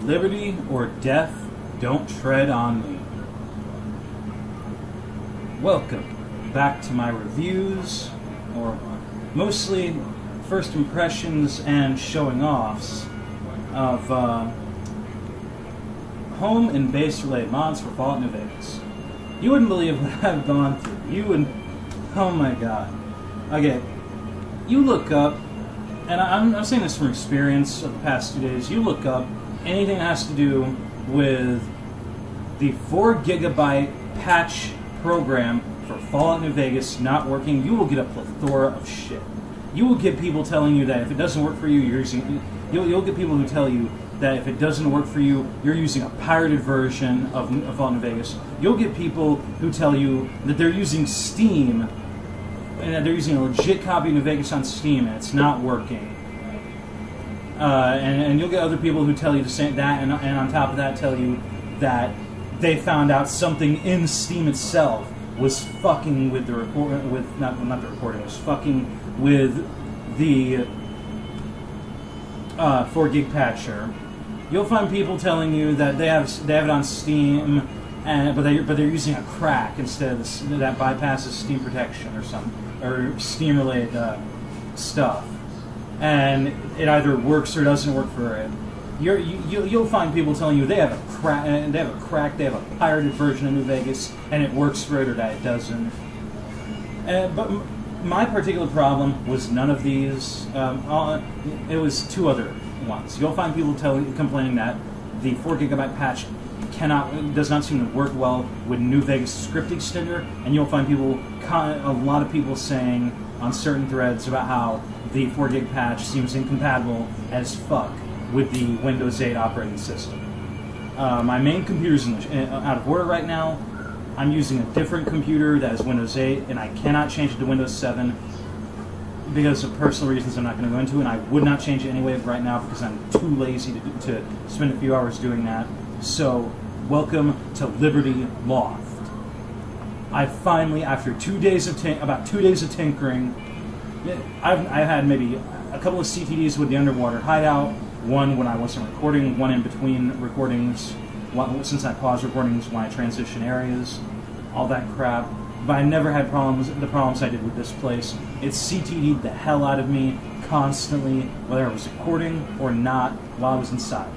Liberty or death, don't tread on me. Welcome back to my reviews, or mostly first impressions and showing offs of home and base related mods for Fallout New Vegas. You wouldn't believe what I've gone through. You would, oh my god. Okay, you look up, and I'm saying this from experience of the past 2 days, you look up anything that has to do with the 4 gigabyte patch program for Fallout New Vegas not working, you will get a plethora of shit. You will get people telling you that if it doesn't work for you, you're using... You'll get people who tell you that if it doesn't work for you, you're using a pirated version of Fallout New Vegas. You'll get people who tell you that they're using Steam, and that they're using a legit copy of New Vegas on Steam, and it's not working. And you'll get other people who tell you the same that, and on top of that, tell you that they found out something in Steam itself was fucking with the recording, with not the recording, was fucking with the 4 gig patcher. You'll find people telling you that they have it on Steam, but they're using a crack instead of that bypasses Steam protection or Steam related stuff, and it either works or doesn't work for it. You'll find people telling you they have a crack, they have a pirated version of New Vegas, and it works for it or that it doesn't. But my particular problem was none of these. It was 2 other ones. You'll find people complaining that the 4 gigabyte patch does not seem to work well with New Vegas script extender, and you'll find a lot of people saying on certain threads about how the 4 gig patch seems incompatible as fuck with the Windows 8 operating system. My main computer's out of order right now. I'm using a different computer that is Windows 8, and I cannot change it to Windows 7 because of personal reasons I'm not going to go into, and I would not change it anyway right now because I'm too lazy to spend a few hours doing that. So, welcome to Liberty Loft. I finally, after about 2 days of tinkering, I've had maybe a couple of CTDs with the underwater hideout, one when I wasn't recording, one in between recordings, since I paused recordings when I transition areas, all that crap. But I never had the problems I did with this place. It CTD'd the hell out of me constantly, whether I was recording or not, while I was inside.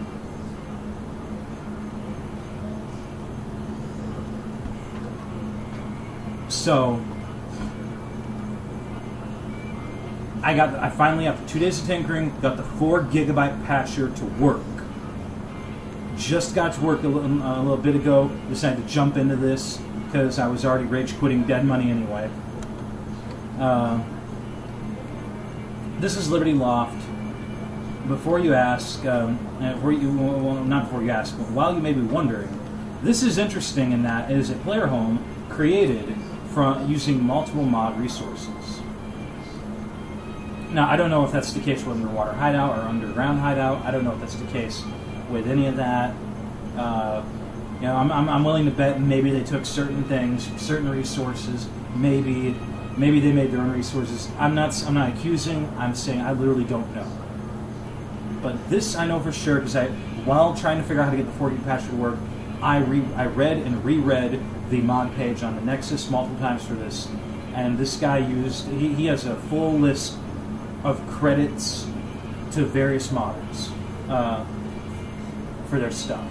So I finally, after 2 days of tinkering, got the 4 gigabyte patcher to work. Just got to work a little bit ago. Decided to jump into this because I was already rage quitting dead money anyway. This is Liberty Loft. Before you ask, not before you ask, but while you may be wondering, this is interesting in that it is a player home created from using multiple mod resources. Now, I don't know if that's the case with underwater hideout or underground hideout. I don't know if that's the case with any of that. I'm willing to bet maybe they took certain things, certain resources. Maybe they made their own resources. I'm not accusing. I'm saying I literally don't know. But this I know for sure because while trying to figure out how to get the 4 gig patch to work, I read and reread the mod page on the Nexus multiple times for this, and this guy he has a full list of credits to various modders for their stuff.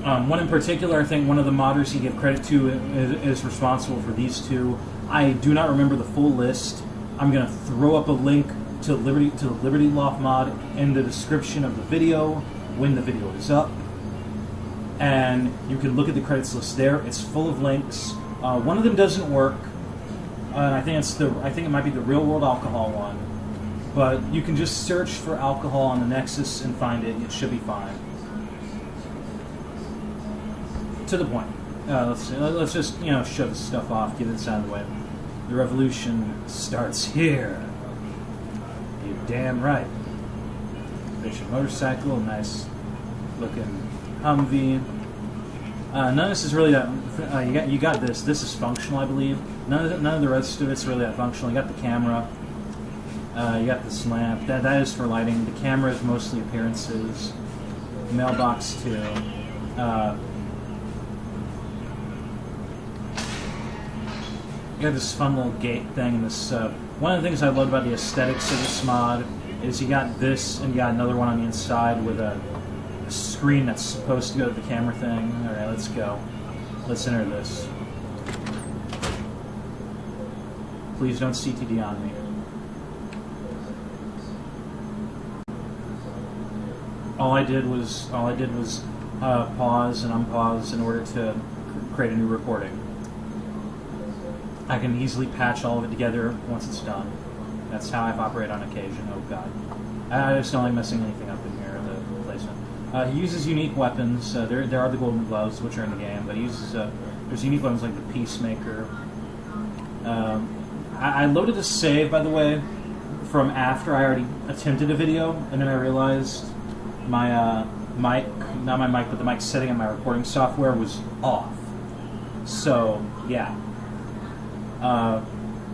One in particular, I think one of the modders he gave credit to is responsible for these 2. I do not remember the full list. I'm going to throw up a link to the Liberty Loft mod in the description of the video when the video is up, and you can look at the credits list there. It's full of links. One of them doesn't work. I think it might be the Real World Alcohol one, but you can just search for alcohol on the Nexus and find it. It should be fine. To the point. Let's just shove this stuff off, get this out of the way. The revolution starts here. You're damn right. There's your motorcycle, nice looking Humvee. None of this is really that. You got this. This is functional, I believe. None of the rest of it's really that functional. You got the camera. You got this lamp. That is for lighting. The camera is mostly appearances. mailbox too. You got this fun little gate thing. This one of the things I loved about the aesthetics of this mod is you got this, and you got another one on the inside with a screen that's supposed to go to the camera thing. All right, let's go. Let's enter this. Please don't CTD on me. All I did was pause and unpause in order to create a new recording. I can easily patch all of it together once it's done. That's how I've operated on occasion. Oh god, I just don't like messing anything up in here. The placement. He uses unique weapons. There are the golden gloves, which are in the game, but he uses there's unique weapons like the Peacemaker. I loaded a save, by the way, from after I already attempted a video, and then I realized my mic, not my mic, but the mic setting on my recording software was off. So, yeah.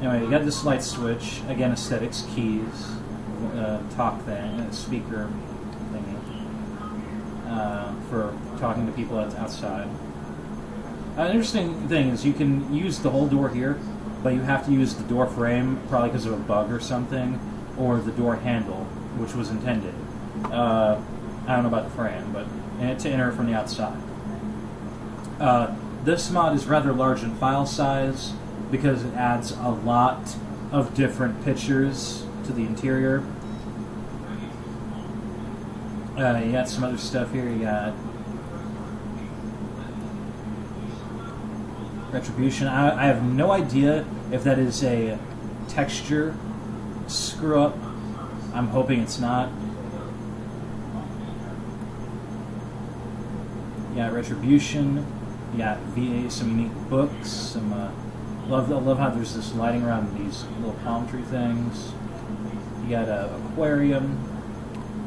Anyway, you got this light switch, again, aesthetics, keys, talk thing, speaker thingy, for talking to people outside. An interesting thing is you can use the whole door here, but you have to use the door frame, probably because of a bug or something, or the door handle, which was intended. I don't know about the frame, but to enter from the outside. This mod is rather large in file size because it adds a lot of different pictures to the interior. You got some other stuff here. You got Retribution. I have no idea if that is a texture screw-up. I'm hoping it's not. You got Retribution. You got VA, some unique books. Some I love how there's this lighting around these little palm tree things. You got an aquarium.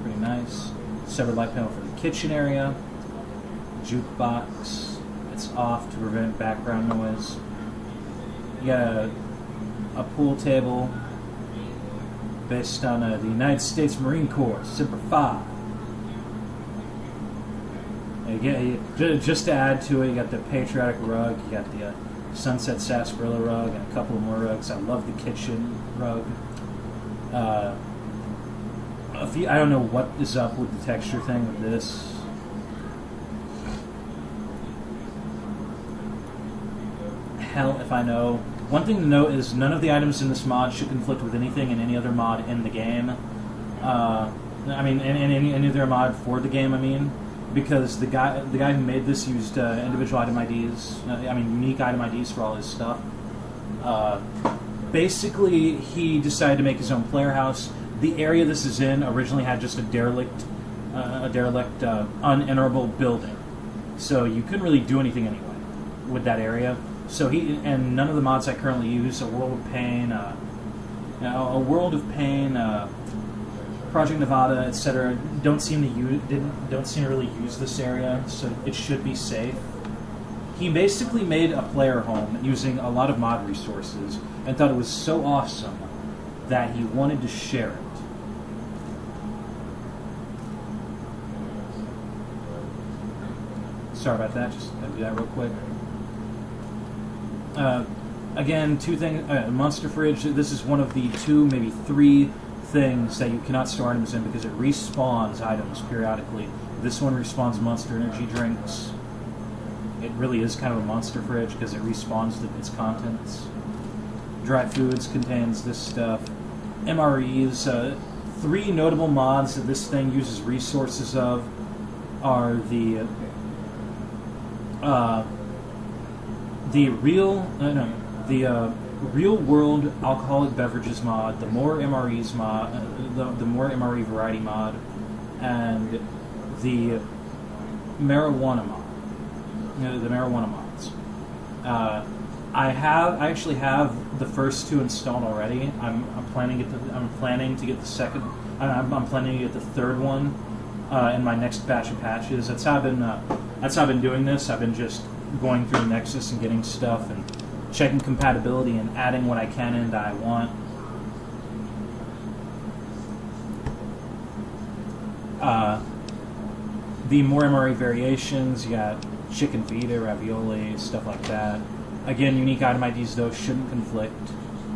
Pretty nice. Severed light panel for the kitchen area. Jukebox. It's off to prevent background noise. You got a pool table based on the United States Marine Corps, Semper Fi. Just to add to it, you got the patriotic rug, you got the sunset sarsaparilla rug, and a couple more rugs. I love the kitchen rug. I don't know what is up with the texture thing with this. Hell if I know. One thing to note is none of the items in this mod should conflict with anything in any other mod in the game. I mean, in any other mod for the game, I mean. Because the guy who made this used individual item IDs, unique item IDs for all his stuff. Basically, he decided to make his own player house. The area this is in originally had just a derelict, unenterable building, so you couldn't really do anything anyway with that area. So and none of the mods I currently use, A World of Pain, Project Nevada, etc., don't seem to really use this area, so it should be safe. He basically made a player home using a lot of mod resources and thought it was so awesome that he wanted to share it. Sorry about that, just gotta do that real quick. Again, two things. Monster Fridge, this is one of the two, maybe three things that you cannot store items in because it respawns items periodically. This one respawns Monster Energy drinks. It really is kind of a Monster Fridge because it respawns its contents. Dry Foods contains this stuff. MREs, three notable mods that this thing uses resources of are the Real World Alcoholic Beverages mod, the More MREs mod, the More MRE Variety mod, and the Marijuana mod. The marijuana mods. I actually have the first two installed already. I'm planning to get the second. I'm planning to get the third one in my next batch of patches. That's how I've been doing this. I've been just going through Nexus and getting stuff and checking compatibility and adding what I can in that I want. the more MRE variations, you got chicken fajita, ravioli, stuff like that. Again, unique item IDs, though, shouldn't conflict.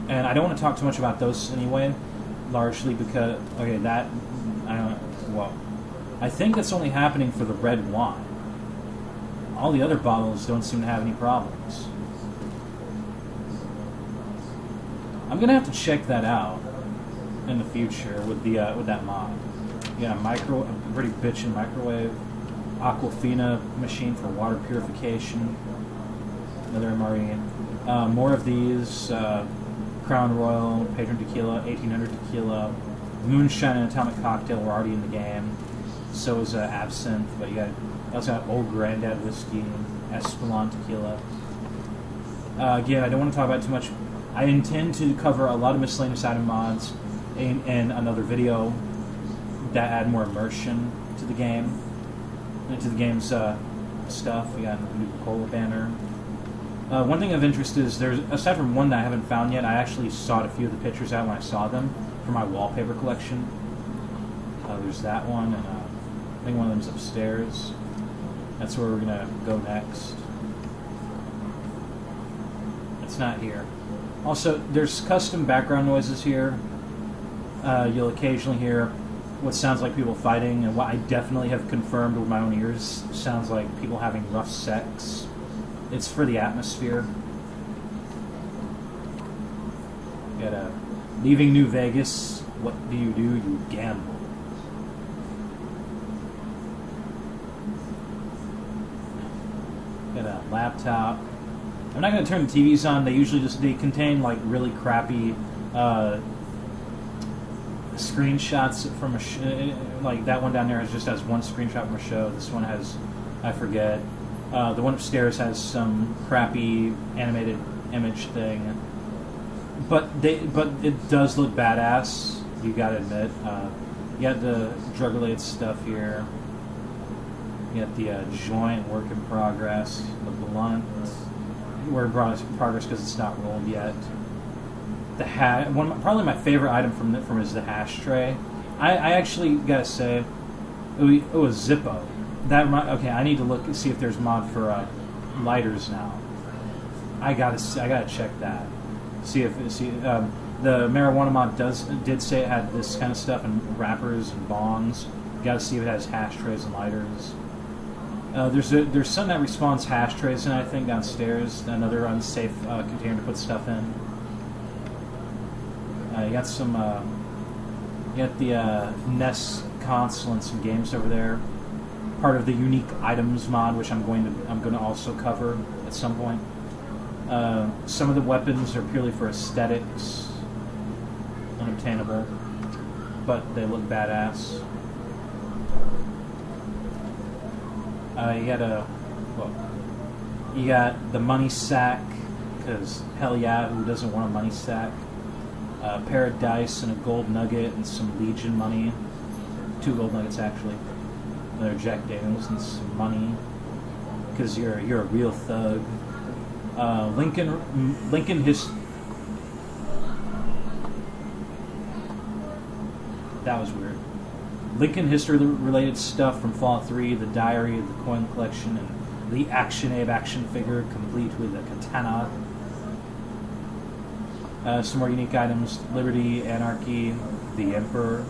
And I don't want to talk too much about those anyway, largely because, okay, that, I don't know, well, I think that's only happening for the red wine. All the other bottles don't seem to have any problems. I'm going to have to check that out in the future with that mod. Yeah, a pretty bitchin' microwave. Aquafina machine for water purification. Another MRE. More of these. Crown Royal, Patron Tequila, 1800 Tequila. Moonshine and Atomic Cocktail were already in the game. So is Absinthe, but you also got Old Grandad Whiskey, Espelon Tequila. Again, I don't want to talk about it too much. I intend to cover a lot of miscellaneous item mods in another video that add more immersion to the game, into the game's stuff. We got a new Cola banner. One thing of interest is there's, aside from one that I haven't found yet, I actually sought a few of the pictures out when I saw them for my wallpaper collection. There's that one, and I think one of them's upstairs. That's where we're gonna go next. It's not here. Also, there's custom background noises here. You'll occasionally hear what sounds like people fighting, and what I definitely have confirmed with my own ears sounds like people having rough sex. It's for the atmosphere. Leaving New Vegas, what do? You gamble. Got a laptop. I'm not going to turn the TVs on. They usually they contain like really crappy screenshots from a like that one down there just has one screenshot from a show. This one has, I forget. The one upstairs has some crappy animated image thing, but it does look badass. You gotta admit. You got the drug-related stuff here. You got the joint work in progress, the blunt work in progress because it's not rolled yet. The probably my favorite item from is the ashtray. I actually gotta say, it was Zippo. Okay, I need to see if there's mod for lighters now. I gotta check that. See the marijuana mod did say it had this kind of stuff and wrappers and bongs. Gotta see if it has ashtrays and lighters. There's some that respawns ashtrays and I think downstairs. Another unsafe container to put stuff in. You got some. You got the NES console and some games over there. Part of the unique items mod, which I'm going to also cover at some point. Some of the weapons are purely for aesthetics, unobtainable, but they look badass. You got the money sack, because hell yeah, who doesn't want a money sack? A pair of dice and a gold nugget and some Legion money. 2 gold nuggets actually. Another Jack Daniels and some money, because you're a real thug. Lincoln that was weird. Lincoln history related stuff from Fallout 3, the diary, the coin collection, and the Action Abe action figure complete with a katana. Some more unique items: Liberty, Anarchy, the Emperor.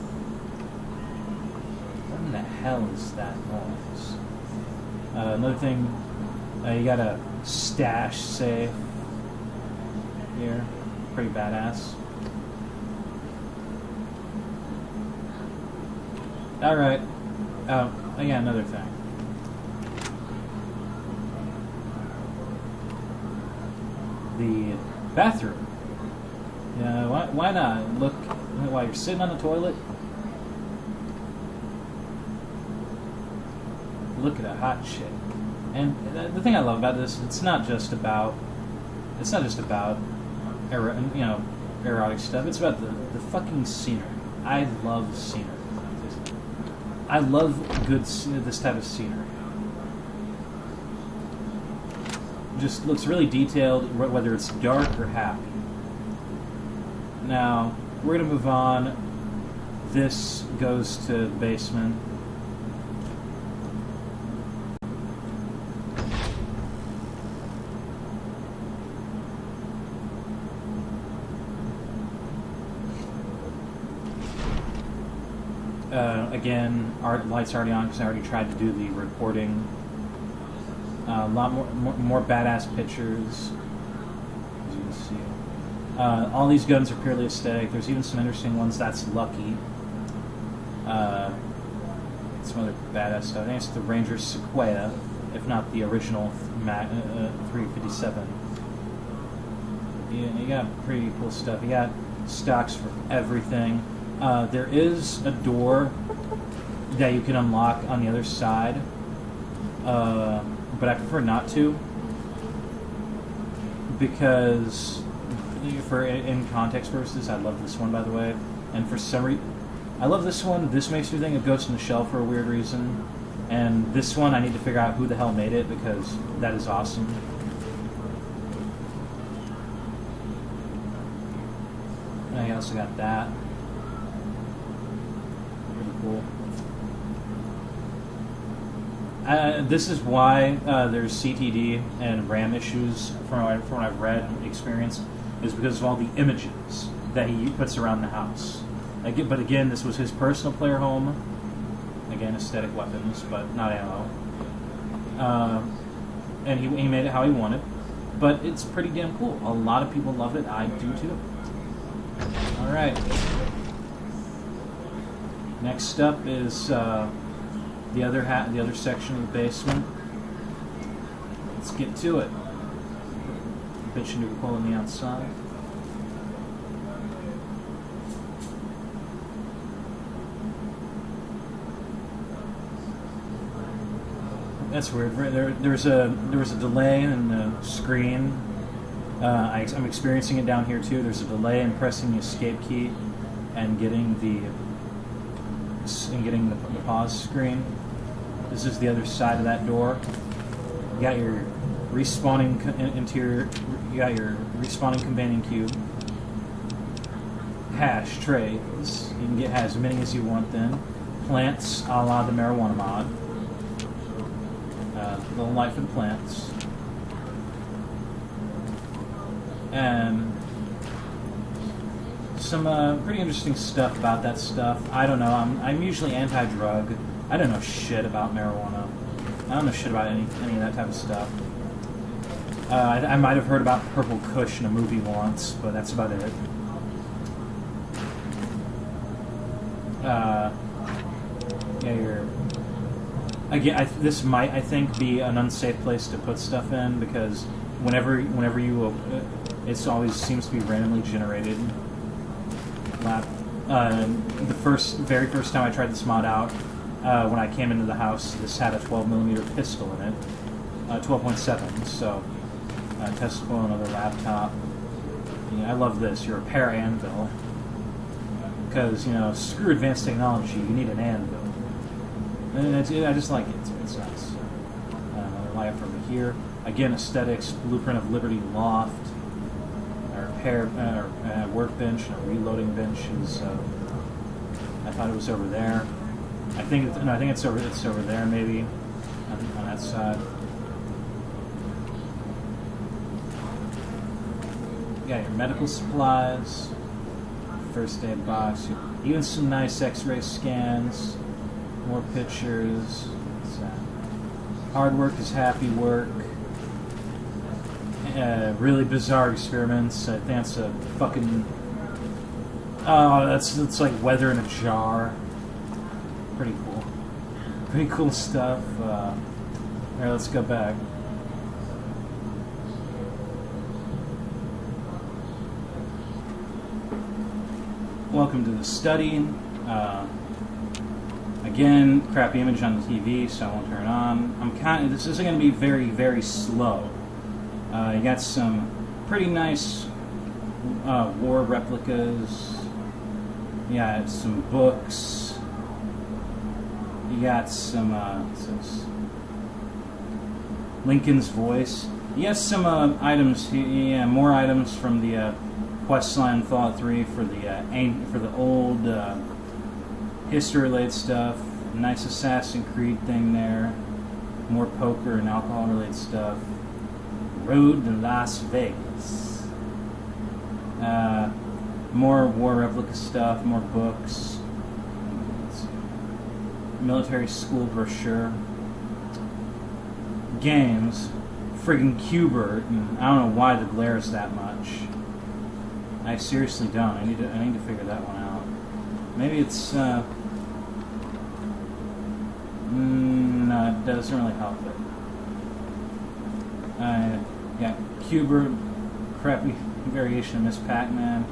What in the hell is that noise? Another thing, you got a stash safe here. Pretty badass. Alright. Yeah, another thing. The bathroom. Yeah, why not? Look, while you're sitting on the toilet, look at a hot chick. And the thing I love about this, it's not just about erotic stuff. It's about the fucking scenery. I love scenery. I love this type of scenery. Just looks really detailed, whether it's dark or happy. Now, we're going to move on. This goes to the basement. Again, lights already on because I already tried to do the recording. A lot more badass pictures, as you can see. All these guns are purely aesthetic. There's even some interesting ones. That's Lucky. Some other badass stuff. I think it's the Ranger Sequoia, if not the original 357. You got pretty cool stuff. You got stocks for everything. There is a door that you can unlock on the other side, but I prefer not to, because in context purposes, I love this one, by the way, and for some reason, I love this one. This makes me think of Ghost in the Shell for a weird reason, and this one I need to figure out who the hell made it, because that is awesome. I also got that. Pretty cool. This is why there's CTD and RAM issues from what I've read and experienced, is because of all the images that he puts around the house. But again, this was his personal player home. Again, aesthetic weapons, but not ammo. And he made it how he wanted. But it's pretty damn cool. A lot of people love it. I do too. Alright. Next up is the other section of the basement. Let's get to it. Bitch into a hole on the outside. That's weird. There was a delay in the screen. I'm experiencing it down here too. There's a delay in pressing the escape key and getting the pause screen. This is the other side of that door. You got your respawning interior. You got your respawning companion cube. Hash trays. You can get as many as you want. Then plants, a la the marijuana mod. Little life in plants. And some pretty interesting stuff about that stuff. I don't know. I'm usually anti-drug. I don't know shit about marijuana. I don't know shit about any of that type of stuff. I might have heard about Purple Kush in a movie once, but that's about it. This might, I think, be an unsafe place to put stuff in, because whenever you it always seems to be randomly generated. The very first time I tried this mod out, when I came into the house, this had a 12mm pistol in it, 12.7. So, tested on another laptop. I love this. Your repair anvil, because screw advanced technology. You need an anvil. And I just like it. It's nice. Another light over here. Again, aesthetics. Blueprint of Liberty Loft. A repair workbench and a reloading bench is. I thought it was over there. I think it's over. It's over there, maybe on that side. You got your medical supplies. First aid box. Even some nice X-ray scans. More pictures. Hard work is happy work. Really bizarre experiments. I think that's a fucking. Oh, that's like weather in a jar. Pretty cool. Pretty cool stuff. Alright, let's go back. Welcome to the study. Again, crappy image on the TV, so I won't turn it on. This is going to be very, very slow. You got some pretty nice war replicas. You got some books. You got some Lincoln's voice. You got some items. Yeah, more items from the questline Fallout 3 for the old history-related stuff. Nice Assassin's Creed thing there. More poker and alcohol-related stuff. Road to Las Vegas. More war replica stuff. More books. military school brochure. Games. Friggin' Qbert, and I don't know why the glare is that much. I seriously don't. I need to figure that one out. Maybe it's no, it doesn't really help it. Yeah, Qbert, crappy variation of Miss Pac-Man,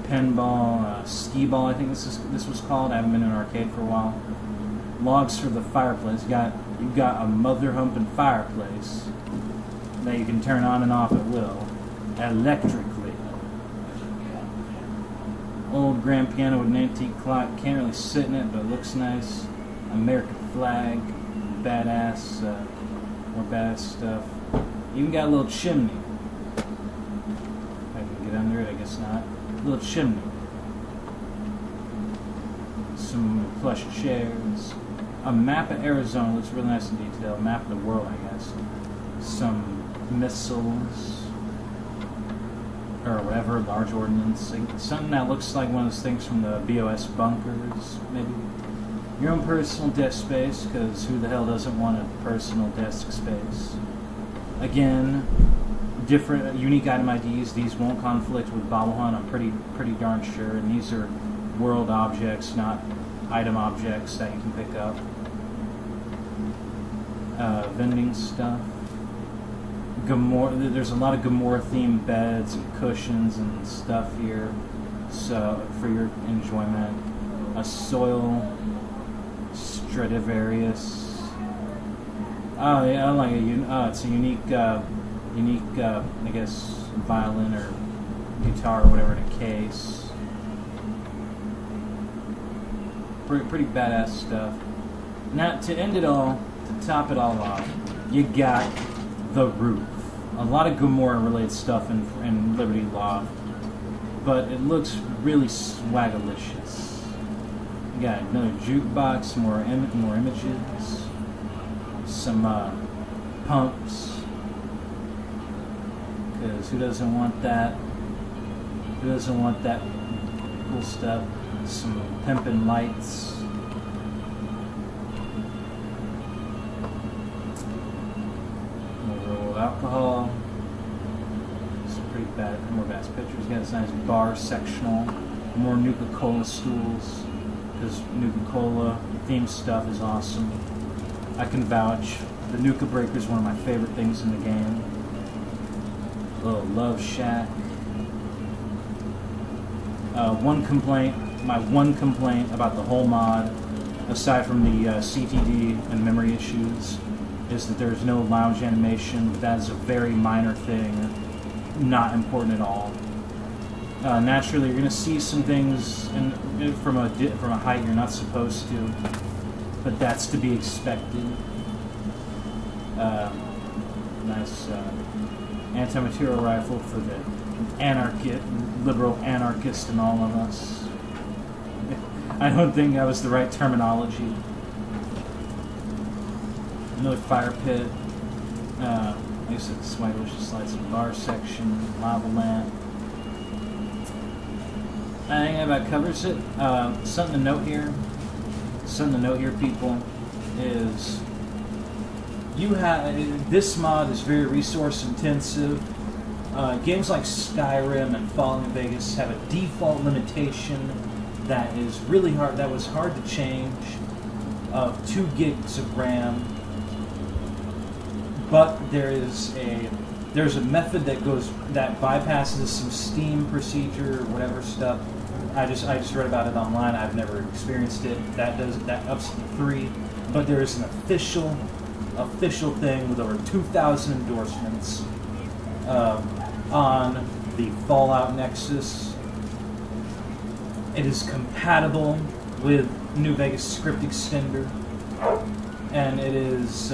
pinball, skee-ball. I think this was called. I haven't been in an arcade for a while. Logs for the fireplace. You've got a mother-humping fireplace that you can turn on and off at will, electrically. Old grand piano with an antique clock. Can't really sit in it, but it looks nice. American flag, badass, more badass stuff. Even got a little chimney. If I can get under it, I guess not. A little chimney. Some plush chairs. A map of Arizona, looks really nice in detail. A map of the world, I guess. Some missiles, or whatever, large ordnance. Something that looks like one of those things from the BOS bunkers, maybe. Your own personal desk space, because who the hell doesn't want a personal desk space? Again, different, unique item IDs. These won't conflict with Bobble Hunt, I'm pretty darn sure. And these are world objects, not item objects that you can pick up. Vending stuff. Gamora, there's a lot of Gamora themed beds and cushions and stuff here, so for your enjoyment. A soil Stradivarius. Oh yeah, I like it. It's a unique, I guess, violin or guitar or whatever in a case. Pretty badass stuff. Now to end it all, to top it all off, you got the roof. A lot of Gamora-related stuff in Liberty Loft, but it looks really swagalicious. You got another jukebox, more images, some pumps, because who doesn't want that? Who doesn't want that cool stuff? Some pimpin' lights. Alcohol. Some pretty bad, more bass pictures. Got this nice bar sectional. More Nuka-Cola stools, because Nuka-Cola themed stuff is awesome. I can vouch. The Nuka Breaker is one of my favorite things in the game. A little Love Shack. My one complaint about the whole mod, aside from the CTD and memory issues, is that there's no lounge animation, but that is a very minor thing, not important at all. Naturally, you're going to see some things from a height you're not supposed to, but that's to be expected. Nice anti-material rifle for the liberal anarchist in all of us. I don't think that was the right terminology. Another fire pit. Like I said, the Swagalicious Lights and Bar section, lava lamp. I think that about covers it. Something to note here, people, is this mod is very resource intensive. Games like Skyrim and Fallout New Vegas have a default limitation that is really hard. That was hard to change. Of 2 gigs of RAM. But there's a method that bypasses some Steam procedure or whatever stuff. I just read about it online. I've never experienced it. That ups to 3. But there is an official thing with over 2,000 endorsements on the Fallout Nexus. It is compatible with New Vegas Script Extender, and it is.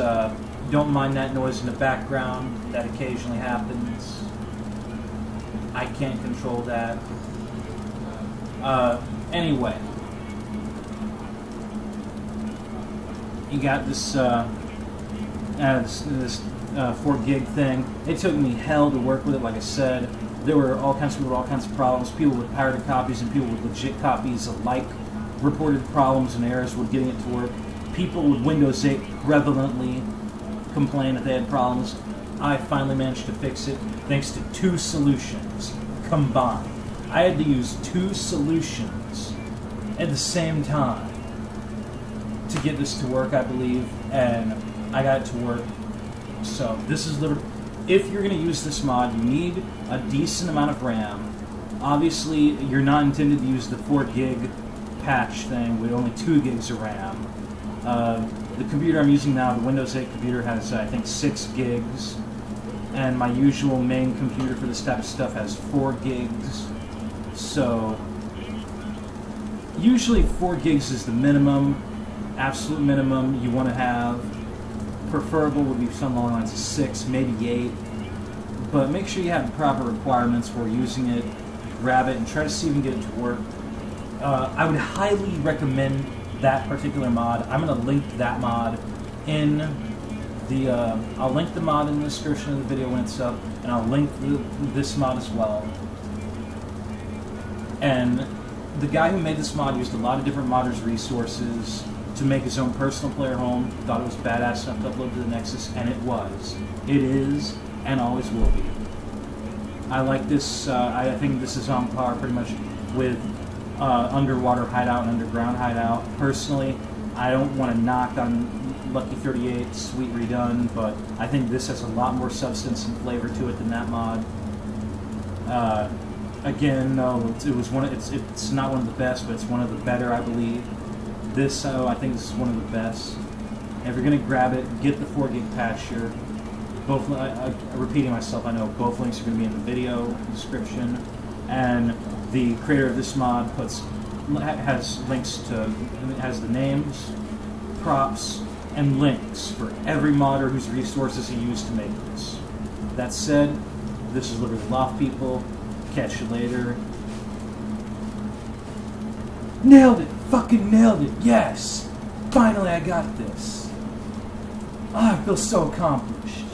Don't mind that noise in the background that occasionally happens. I can't control that. Anyway, you got this 4 gig thing. It took me hell to work with it. Like I said, there were all kinds of people with all kinds of problems. People with pirated copies and people with legit copies alike. reported problems and errors with getting it to work. People with Windows 8 prevalently complain that they had problems. I finally managed to fix it thanks to 2 solutions combined. I had to use 2 solutions at the same time to get this to work, I believe, and I got it to work. So this is Liberty. If you're going to use this mod, you need a decent amount of RAM. Obviously, you're not intended to use the 4 gig patch thing with only 2 gigs of RAM. The computer I'm using now, the Windows 8 computer, has I think 6 gigs, and my usual main computer for this type of stuff has 4 gigs. So usually 4 gigs is the minimum, absolute minimum you want to have. Preferable would be something along the lines of 6, maybe 8. But make sure you have the proper requirements for using it. Grab it and try to see if you can get it to work. I would highly recommend that particular mod. I'm going to link that mod in the... I'll link the mod in the description of the video when it's up, and I'll link this mod as well. And the guy who made this mod used a lot of different modders' resources to make his own personal player home. Thought it was badass enough to upload to the Nexus, and it was. It is, and always will be. I like this. I think this is on par pretty much with underwater hideout and underground hideout. Personally, I don't want to knock on Lucky 38, sweet redone, but I think this has a lot more substance and flavor to it than that mod. Again, no, it was one. It's not one of the best, but it's one of the better, I believe. This, I think this is one of the best. And if you're gonna grab it, get the 4 gig patch here. Both, I'm repeating myself, I know both links are going to be in the video description, and the creator of this mod has links to, has the names, props, and links for every modder whose resources he used to make this. That said, this is Liberty Loft, people. Catch you later. Nailed it! Fucking nailed it! Yes! Finally I got this. Oh, I feel so accomplished.